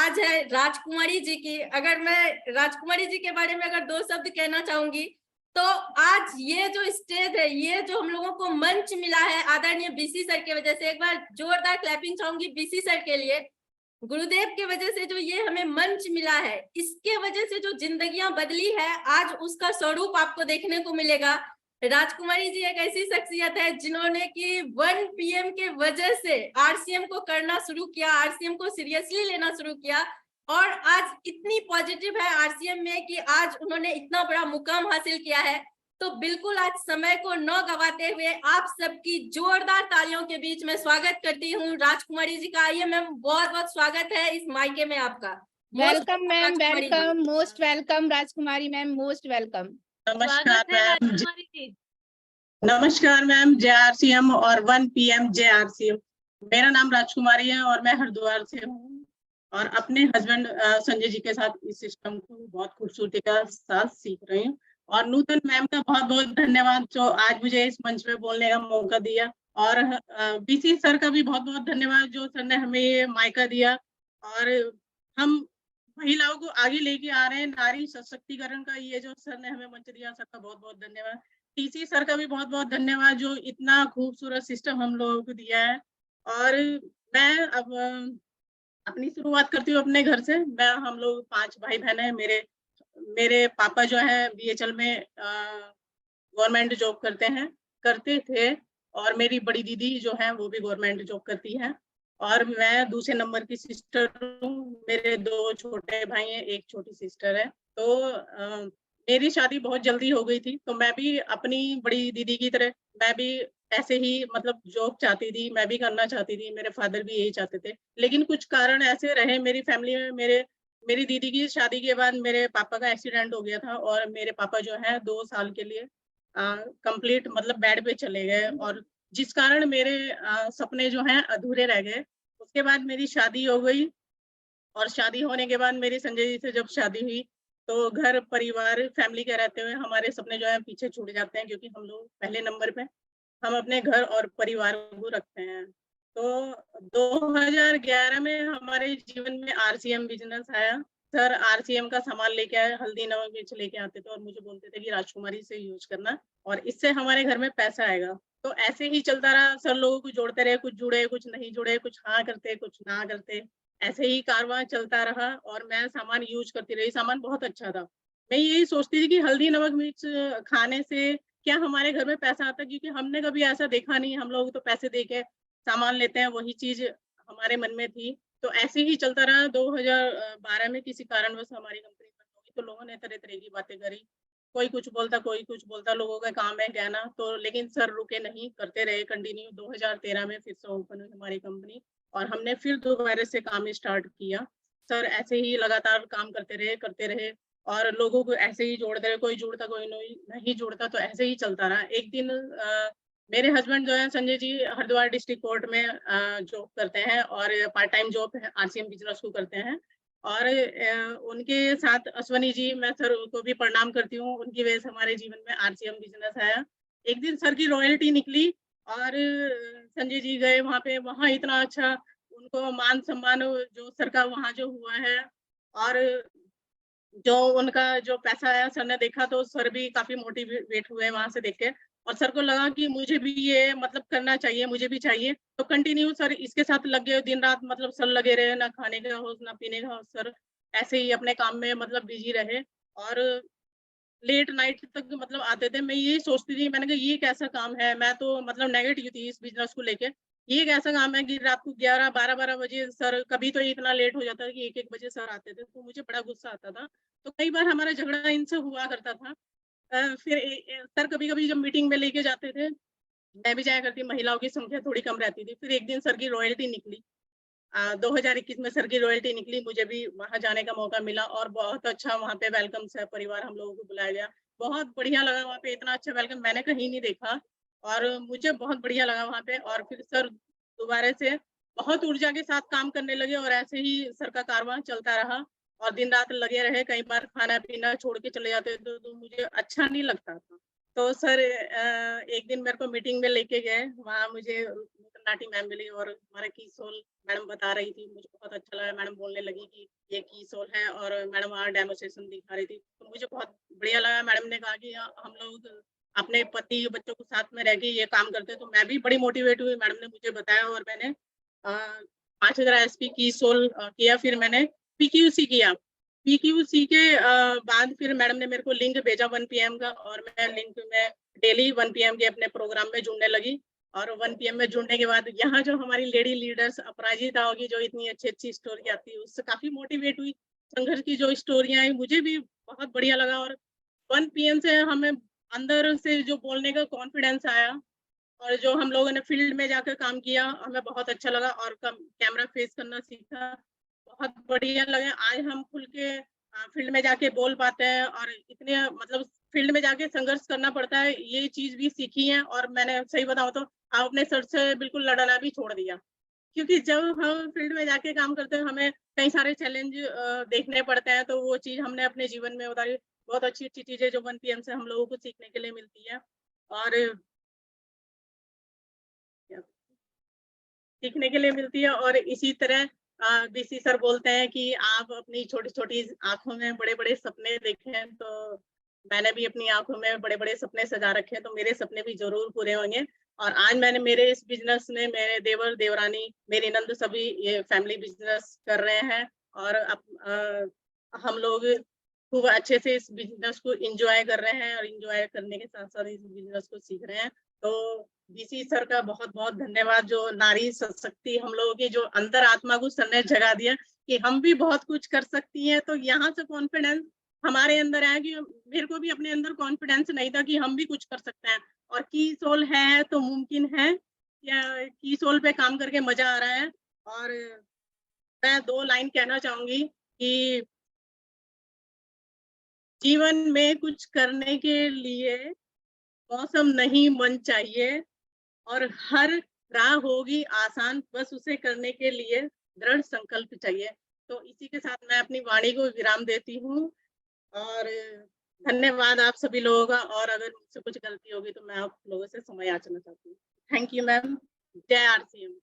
आज है राजकुमारी जी की। अगर मैं राजकुमारी जी के बारे में अगर दो शब्द कहना चाहूंगी तो आज ये जो स्टेज है, ये जो हम लोगों को मंच मिला है आदरणीय बीसी सर की वजह से, एक बार जोरदार क्लैपिंग चाहूंगी बीसी सर के लिए। गुरुदेव की वजह से जो ये हमें मंच मिला है, इसके वजह से जो जिंदगियां बदली है, आज उसका स्वरूप आपको देखने को मिलेगा। राजकुमारी जी एक ऐसी शख्सियत है जिन्होंने कि 1 PM के वजह से आरसीएम को करना शुरू किया, आरसीएम को सीरियसली लेना शुरू किया, और आज इतनी पॉजिटिव है आरसीएम में कि आज उन्होंने इतना बड़ा मुकाम हासिल किया है। तो बिल्कुल आज समय को न गवाते हुए आप सबकी जोरदार तालियों के बीच में स्वागत करती हूँ राजकुमारी जी का। आइए मैम, बहुत बहुत स्वागत है इस मायके में आपका। Welcome ma'am, welcome, most welcome राजकुमारी मैम, मोस्ट वेलकम। नमस्कार मैम। नमस्कार मैम, JRCM और 1 PM JRCM। मेरा नाम राजकुमारी है और मैं हरिद्वार से हूँ और अपने हस्बैंड संजय जी के साथ इस सिस्टम को बहुत खूबसूरती के साथ सीख रही हूँ। और नूतन मैम का बहुत बहुत धन्यवाद जो आज मुझे इस मंच पे बोलने का मौका दिया, और बीसी सर का भी बहुत बहुत धन्यवाद जो सर ने हमें ये मायका दिया और हम महिलाओं को आगे लेके आ रहे हैं। नारी सशक्तिकरण का ये जो सर ने हमें मंच दिया, सर का बहुत बहुत धन्यवाद। टीसी सर का भी बहुत बहुत धन्यवाद जो इतना खूबसूरत सिस्टम हम लोगों को दिया है। और मैं अब अपनी शुरुआत करती हूँ अपने घर से। हम लोग 5 भाई बहन हैं। मेरे पापा जो है BHL में गवर्नमेंट जॉब करते थे, और मेरी बड़ी दीदी जो है वो भी गवर्नमेंट जॉब करती है, और मैं दूसरे नंबर की सिस्टर हूँ। मेरे 2 छोटे भाई हैं, 1 छोटी सिस्टर है। तो मेरी शादी बहुत जल्दी हो गई थी, तो मैं भी अपनी बड़ी दीदी की तरह मैं भी ऐसे ही मतलब जॉब चाहती थी, मैं भी करना चाहती थी। मेरे फादर भी यही चाहते थे, लेकिन कुछ कारण ऐसे रहे मेरी फैमिली में। मेरी दीदी की शादी के बाद मेरे पापा का एक्सीडेंट हो गया था, और मेरे पापा जो है 2 साल के लिए कंप्लीट मतलब बेड पे चले गए, और जिस कारण मेरे सपने जो हैं अधूरे रह गए। उसके बाद मेरी शादी हो गई, और शादी होने के बाद मेरी संजय जी से जब शादी हुई, तो घर परिवार फैमिली के रहते हुए हमारे सपने जो है पीछे छूट जाते हैं, क्योंकि हम लोग पहले नंबर पे हम अपने घर और परिवार को रखते हैं। तो 2011 में हमारे जीवन में RCM बिजनेस आया। सर RCM का सामान लेके आए, हल्दी नमक मिर्च लेके आते थे और मुझे बोलते थे कि राजकुमारी से यूज करना और इससे हमारे घर में पैसा आएगा। तो ऐसे ही चलता रहा, सर लोगों को जोड़ते रहे, कुछ जुड़े कुछ नहीं जुड़े, कुछ हाँ करते कुछ ना करते, ऐसे ही कारवां चलता रहा और मैं सामान यूज करती रही। सामान बहुत अच्छा था। मैं यही सोचती थी कि हल्दी नमक मिर्च खाने से क्या हमारे घर में पैसा आता है, क्योंकि हमने कभी ऐसा देखा नहीं। हम लोग तो पैसे दे के सामान लेते हैं, वही चीज हमारे मन में थी। तो ऐसे ही चलता रहा। 2012 में किसी कारणवश हमारी कंपनी बंद हो गई, तो लोगों ने तरह तरह की बातें करी। कोई कुछ बोलता, लोगों का काम है कहना। तो लेकिन सर रुके नहीं, करते रहे कंटिन्यू। 2013 में फिर से ओपन हुई हमारी कंपनी और हमने फिर दोबारा से काम स्टार्ट किया। सर ऐसे ही लगातार काम करते रहे और लोगों को ऐसे ही जोड़ते रहे। कोई जुड़ता, कोई नहीं जुड़ता, तो ऐसे ही चलता रहा। एक दिन मेरे हस्बैंड जो है संजय जी हरिद्वार डिस्ट्रिक्ट कोर्ट में जॉब करते हैं और part time job RCM business को करते हैं। और उनके साथ अश्वनी जी, मैं सर को भी प्रणाम करती हूँ। उनकी वजह से हमारे जीवन में RCM बिजनेस आया। एक दिन सर की रॉयल्टी निकली और संजय जी गए वहाँ पे। वहाँ इतना अच्छा उनको मान सम्मान जो सर का वहाँ जो हुआ है, और जो उनका जो पैसा आया सर ने देखा, तो सर भी काफी मोटिवेट हुए वहां से देख के। और सर को लगा कि मुझे भी ये मतलब करना चाहिए, मुझे भी चाहिए। तो कंटिन्यू सर इसके साथ लग गए दिन रात। मतलब सर लगे रहे, ना खाने का होश ना पीने का होश। सर ऐसे ही अपने काम में मतलब बिजी रहे और लेट नाइट तक मतलब आते थे। मैं यही सोचती थी, मैंने कहा ये कैसा काम है। मैं तो मतलब नेगेटिव थी इस बिजनेस को लेके। ये कैसा काम है कि रात को 11, 12, 12 बजे सर, कभी तो इतना लेट हो जाता है कि 1-1 बजे सर आते थे। तो मुझे बड़ा गुस्सा आता था। तो कई बार हमारा झगड़ा इनसे हुआ करता था। फिर सर कभी-कभी जब मीटिंग में लेके जाते थे, मैं भी जाया करती। महिलाओं की संख्या थोड़ी कम रहती थी। फिर एक दिन सर की रॉयल्टी निकली। 2021 में सर की रॉयल्टी निकली। मुझे भी वहाँ जाने का मौका मिला और बहुत अच्छा वहाँ पे वेलकम सह परिवार हम लोगों को बुलाया गया। बहुत बढ़िया लगा वहाँ पे। इतना अच्छा वेलकम मैंने कहीं नहीं देखा और मुझे बहुत बढ़िया लगा वहाँ पे। और फिर सर दोबारा से बहुत ऊर्जा के साथ काम करने लगे और ऐसे ही सर का कारवां चलता रहा और दिन रात लगे रहे। कई बार खाना-पीना छोड़ के चले जाते थे, तो मुझे अच्छा नहीं लगता था। तो सर एक दिन मेरे को मीटिंग में लेके गए, वहाँ मुझे नाटी मैम मिली और हमारा की सोल मैडम बता रही थी, मुझे बहुत अच्छा लगा। मैडम बोलने लगी कि ये की सोल है और मैडम वहाँ डेमोस्ट्रेशन दिखा रही थी, तो मुझे बहुत बढ़िया लगा। मैडम ने कहा कि हम लोग अपने पति बच्चों के साथ में रह के ये काम करते हैं, तो मैं भी बड़ी मोटिवेट हुई। मैडम ने मुझे बताया और मैंने 5000 एसपी की सोल किया, फिर मैंने पीक्यूसी किया। पीक्यूसी के बाद फिर मैडम ने मेरे को लिंक भेजा 1 पीएम का और मैं लिंक में डेली 1 पीएम के अपने प्रोग्राम में जुड़ने लगी। और 1 पीएम में जुड़ने के बाद यहाँ जो हमारी लेडी लीडर्स अपराजिता होगी, जो इतनी अच्छी-अच्छी स्टोरी आती है, उससे काफ़ी मोटिवेट हुई। संघर्ष की जो स्टोरियाँ आई, मुझे भी बहुत बढ़िया लगा और 1 पीएम से हमें अंदर से जो बोलने का कॉन्फिडेंस आया और जो हम लोगों ने फील्ड में जाकर काम किया, हमें बहुत अच्छा लगा और कम कैमरा फेस करना सीखा। बहुत बढ़िया लगा। आज हम खुल के फील्ड में जाके बोल पाते हैं और इतने मतलब फील्ड में जाके संघर्ष करना पड़ता है, ये चीज़ भी सीखी है। और मैंने सही बताऊँ तो अपने सर से बिल्कुल लड़ना भी छोड़ दिया। क्योंकि जब हम फील्ड में जाके काम करते हैं, हमें कई सारे चैलेंज देखने पड़ते हैं, तो वो चीज़ हमने अपने जीवन में उतारी। बहुत अच्छी-अच्छी चीज़ें जो 1 पीएम से हम लोगों को सीखने के लिए मिलती है और सीखने के लिए मिलती है। और इसी तरह बीसी सर बोलते हैं कि आप अपनी छोटी-छोटी आँखों में बड़े-बड़े सपने देखें, तो मैंने भी अपनी आँखों में बड़े-बड़े सपने सजा रखे हैं, तो मेरे सपने भी ज़रूर पूरे होंगे। और आज मैंने मेरे इस बिज़नेस में मेरे देवर-देवरानी, मेरी नंद सभी ये फैमिली बिज़नेस कर रहे हैं और हम लोग खूब अच्छे से इस बिज़नेस को एन्जॉय कर रहे हैं और एन्जॉय करने के साथ-साथ इस बिज़नेस को सीख रहे हैं। तो बीसी सर का बहुत-बहुत धन्यवाद, जो नारी शक्ति हम लोगों की जो अंतर आत्मा को सर ने जगा दिया कि हम भी बहुत कुछ कर सकती हैं। तो यहाँ से कॉन्फिडेंस हमारे अंदर आया कि मेरे को भी अपने अंदर कॉन्फिडेंस नहीं था कि हम भी कुछ कर सकते हैं और की सोल है तो मुमकिन है। या की सोल पे काम करके मज़ा आ रहा है। और मैं 2 लाइन कहना चाहूँगी कि जीवन में कुछ करने के लिए मौसम नहीं मन चाहिए और हर राह होगी आसान, बस उसे करने के लिए दृढ़ संकल्प चाहिए। तो इसी के साथ मैं अपनी वाणी को विराम देती हूँ और धन्यवाद आप सभी लोगों का। और अगर मुझसे कुछ गलती होगी तो मैं आप लोगों से क्षमा याचना चाहती हूँ। Thank you ma'am. जय आरसीएम।